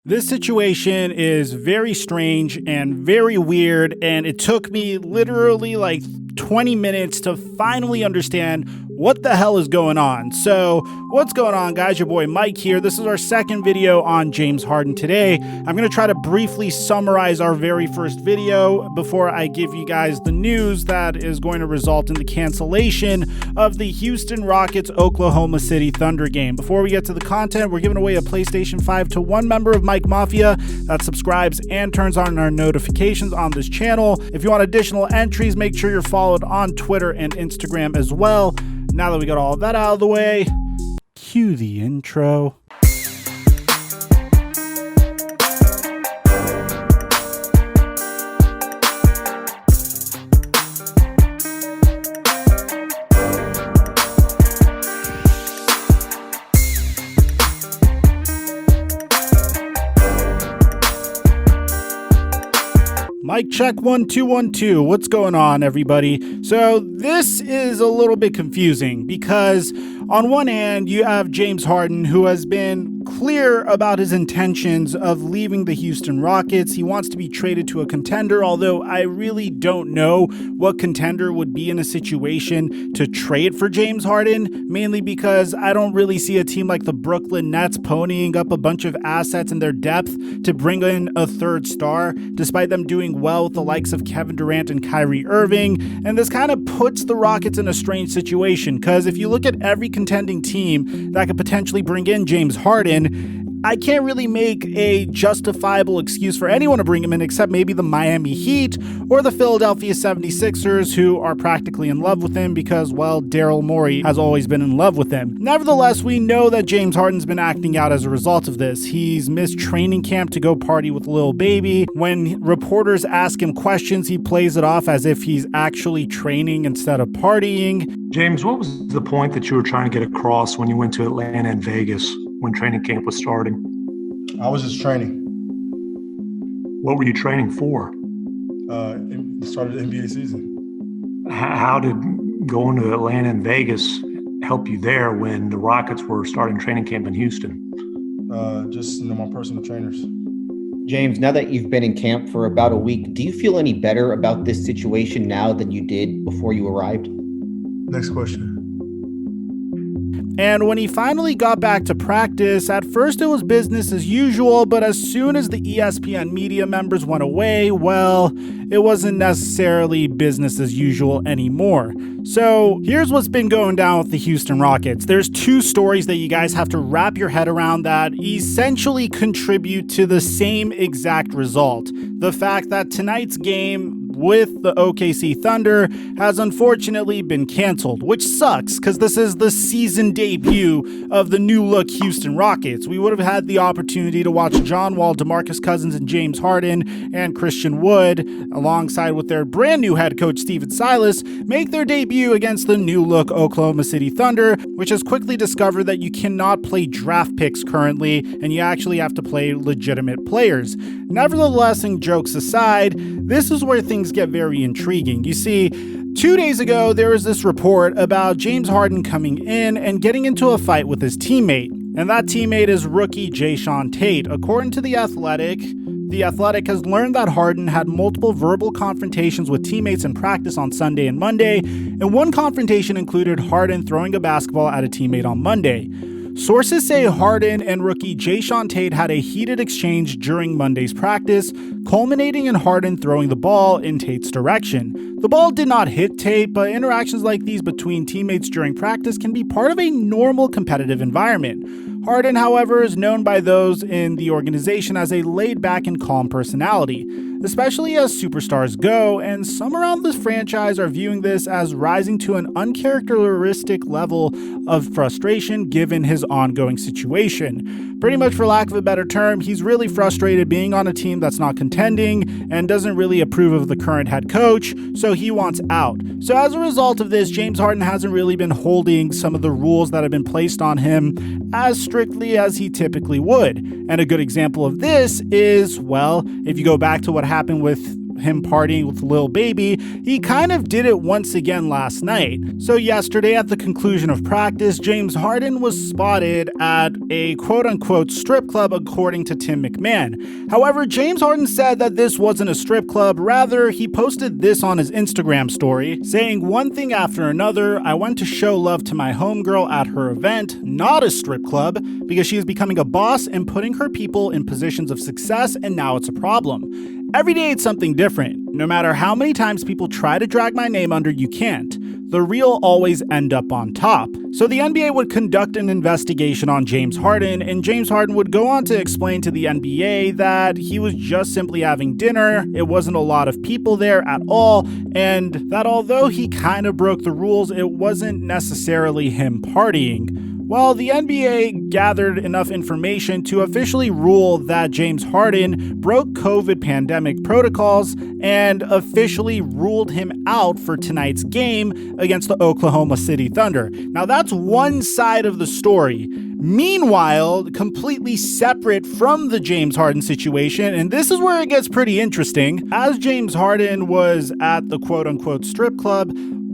This situation is very strange and very weird, and it took me literally like 20 minutes to finally understand what the hell is going on. So, what's going on, guys? Your boy Mike here. This is our second video on James Harden today. I'm going to try to briefly summarize our very first video before I give you guys the news that is going to result in the cancellation of the Houston Rockets Oklahoma City Thunder game. Before we get to the content, we're giving away a PlayStation 5 to one member of Mike Mafia that subscribes and turns on our notifications on this channel. If you want additional entries, make sure you're followed on Twitter and Instagram as well. Now that we got all of that out of the way, cue the intro. Mic check 1 2 1 2. What's going on, everybody? So this is a little bit confusing because on one hand you have James Harden, who has been clear about his intentions of leaving the Houston Rockets. He wants to be traded to a contender, although I really don't know what contender would be in a situation to trade for James Harden, mainly because I don't really see a team like the Brooklyn Nets ponying up a bunch of assets in their depth to bring in a third star, despite them doing well with the likes of Kevin Durant and Kyrie Irving. And this kind of puts the Rockets in a strange situation, because if you look at every contending team that could potentially bring in James Harden, I can't really make a justifiable excuse for anyone to bring him in except maybe the Miami Heat or the Philadelphia 76ers, who are practically in love with him because, well, Daryl Morey has always been in love with him. Nevertheless, we know that James Harden's been acting out as a result of this. He's missed training camp to go party with Lil Baby. When reporters ask him questions, he plays it off as if he's actually training instead of partying. James, what was the point that you were trying to get across when you went to Atlanta and Vegas when training camp was starting? I was just training. What were you training for? It started the NBA season. How did going to Atlanta and Vegas help you there when the Rockets were starting training camp in Houston? Just my personal trainers. James, now that you've been in camp for about a week, do you feel any better about this situation now than you did before you arrived? Next question. And when he finally got back to practice, at first it was business as usual, but as soon as the ESPN media members went away, well, it wasn't necessarily business as usual anymore. So here's what's been going down with the Houston Rockets. There's two stories that you guys have to wrap your head around that essentially contribute to the same exact result. The fact that tonight's game with the OKC Thunder has unfortunately been canceled, which sucks because this is the season debut of the new look Houston Rockets. We would have had the opportunity to watch John Wall, DeMarcus Cousins, and James Harden and Christian Wood, alongside with their brand new head coach Stephen Silas, make their debut against the new look Oklahoma City Thunder, which has quickly discovered that you cannot play draft picks currently, and you actually have to play legitimate players. Nevertheless, and jokes aside, this is where things get very intriguing. You see, 2 days ago, there was this report about James Harden coming in and getting into a fight with his teammate. And that teammate is rookie Jae'Sean Tate. According to The Athletic has learned that Harden had multiple verbal confrontations with teammates in practice on Sunday and Monday, and one confrontation included Harden throwing a basketball at a teammate on Monday. Sources say Harden and rookie Jae'Sean Tate had a heated exchange during Monday's practice, culminating in Harden throwing the ball in Tate's direction. The ball did not hit Tate, but interactions like these between teammates during practice can be part of a normal competitive environment. Harden, however, is known by those in the organization as a laid-back and calm personality, especially as superstars go, and some around this franchise are viewing this as rising to an uncharacteristic level of frustration given his ongoing situation. Pretty much, for lack of a better term, he's really frustrated being on a team that's not contending and doesn't really approve of the current head coach, so he wants out. So as a result of this, James Harden hasn't really been holding some of the rules that have been placed on him as strictly as he typically would. And a good example of this is, well, if you go back to what happened with him partying with Lil Baby, he kind of did it once again last night. So yesterday at the conclusion of practice, James Harden was spotted at a quote-unquote strip club according to Tim McMahon. However, James Harden said that this wasn't a strip club, rather he posted this on his Instagram story, saying one thing after another, I went to show love to my homegirl at her event, not a strip club, because she is becoming a boss and putting her people in positions of success, and now it's a problem. Every day it's something different. No matter how many times people try to drag my name under, you can't. The real always end up on top. So the NBA would conduct an investigation on James Harden, and James Harden would go on to explain to the NBA that he was just simply having dinner, it wasn't a lot of people there at all, and that although he kind of broke the rules, it wasn't necessarily him partying. Well, the NBA gathered enough information to officially rule that James Harden broke COVID pandemic protocols and officially ruled him out for tonight's game against the Oklahoma City Thunder. Now, that's one side of the story. Meanwhile, completely separate from the James Harden situation, and this is where it gets pretty interesting, as James Harden was at the quote-unquote strip club,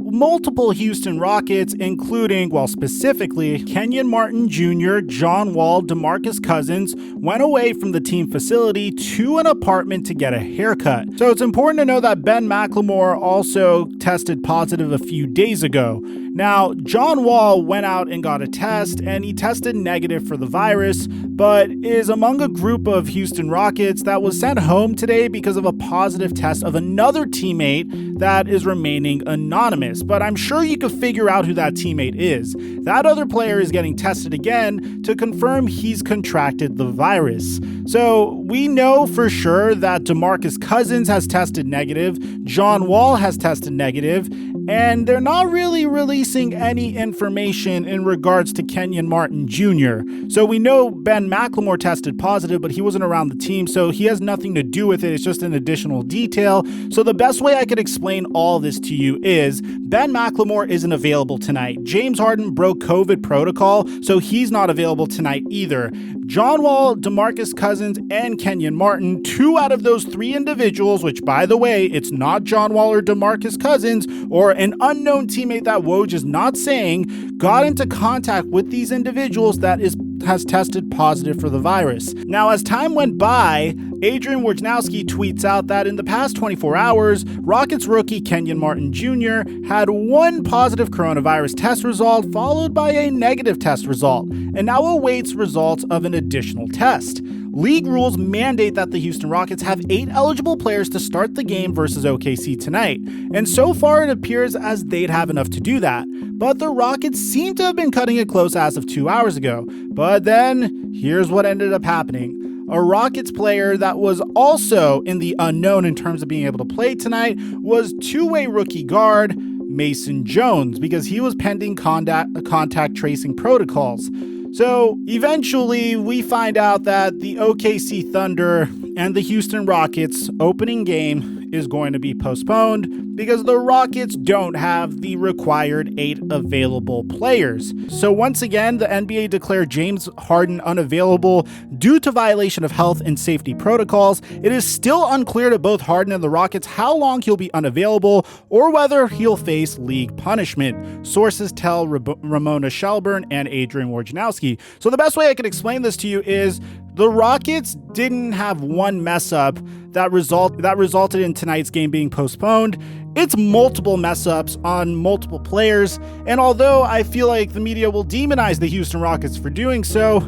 multiple Houston Rockets, including, well, specifically, Kenyon Martin Jr., John Wall, DeMarcus Cousins, went away from the team facility to an apartment to get a haircut. So it's important to know that Ben McLemore also tested positive a few days ago. Now, John Wall went out and got a test, and he tested negative for the virus, but is among a group of Houston Rockets that was sent home today because of a positive test of another teammate that is remaining anonymous. But I'm sure you could figure out who that teammate is. That other player is getting tested again to confirm he's contracted the virus. So we know for sure that DeMarcus Cousins has tested negative, John Wall has tested negative, and they're not really releasing any information in regards to Kenyon Martin Jr. So we know Ben McLemore tested positive, but he wasn't around the team, so he has nothing to do with it. It's just an additional detail. So the best way I could explain all this to you is Ben McLemore isn't available tonight. James Harden broke COVID protocol, so he's not available tonight either. John Wall, DeMarcus Cousins, and Kenyon Martin, 2 out of those 3 individuals, which by the way, it's not John Wall or DeMarcus Cousins or an unknown teammate that Woj is not saying, got into contact with these individuals that has tested positive for the virus. Now, as time went by, Adrian Wojnarowski tweets out that in the past 24 hours, Rockets rookie Kenyon Martin Jr. had 1 positive coronavirus test result followed by a negative test result, and now awaits results of an additional test. League rules mandate that the Houston Rockets have 8 eligible players to start the game versus OKC tonight, and so far it appears as they'd have enough to do that. But the Rockets seem to have been cutting it close as of 2 hours ago. But then, here's what ended up happening. A Rockets player that was also in the unknown in terms of being able to play tonight was two-way rookie guard Mason Jones, because he was pending contact tracing protocols. So eventually we find out that the OKC Thunder and the Houston Rockets opening game is going to be postponed because the Rockets don't have the required 8 available players. So once again, the NBA declared James Harden unavailable due to violation of health and safety protocols. It is still unclear to both Harden and the Rockets how long he'll be unavailable or whether he'll face league punishment. Sources tell Ramona Shelburne and Adrian Wojnarowski. So the best way I could explain this to you is the Rockets didn't have one mess up that resulted in tonight's game being postponed. It's multiple mess ups on multiple players, and although I feel like the media will demonize the Houston Rockets for doing so,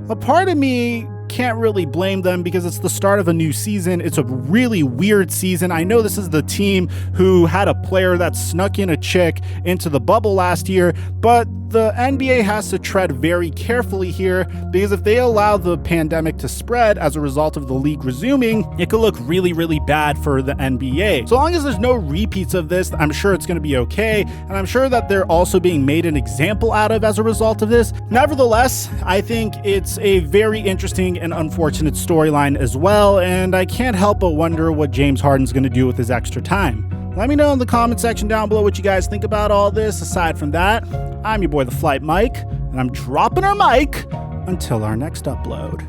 a part of me can't really blame them because it's the start of a new season. It's a really weird season. I know this is the team who had a player that snuck in a chick into the bubble last year, but the NBA has to tread very carefully here because if they allow the pandemic to spread as a result of the league resuming, it could look really, really bad for the NBA. So long as there's no repeats of this, I'm sure it's going to be okay. And I'm sure that they're also being made an example out of as a result of this. Nevertheless, I think it's a very interesting and unfortunate storyline as well. And I can't help but wonder what James Harden's going to do with his extra time. Let me know in the comment section down below what you guys think about all this. Aside from that, I'm your boy, TheFlightMike, and I'm dropping our mic until our next upload.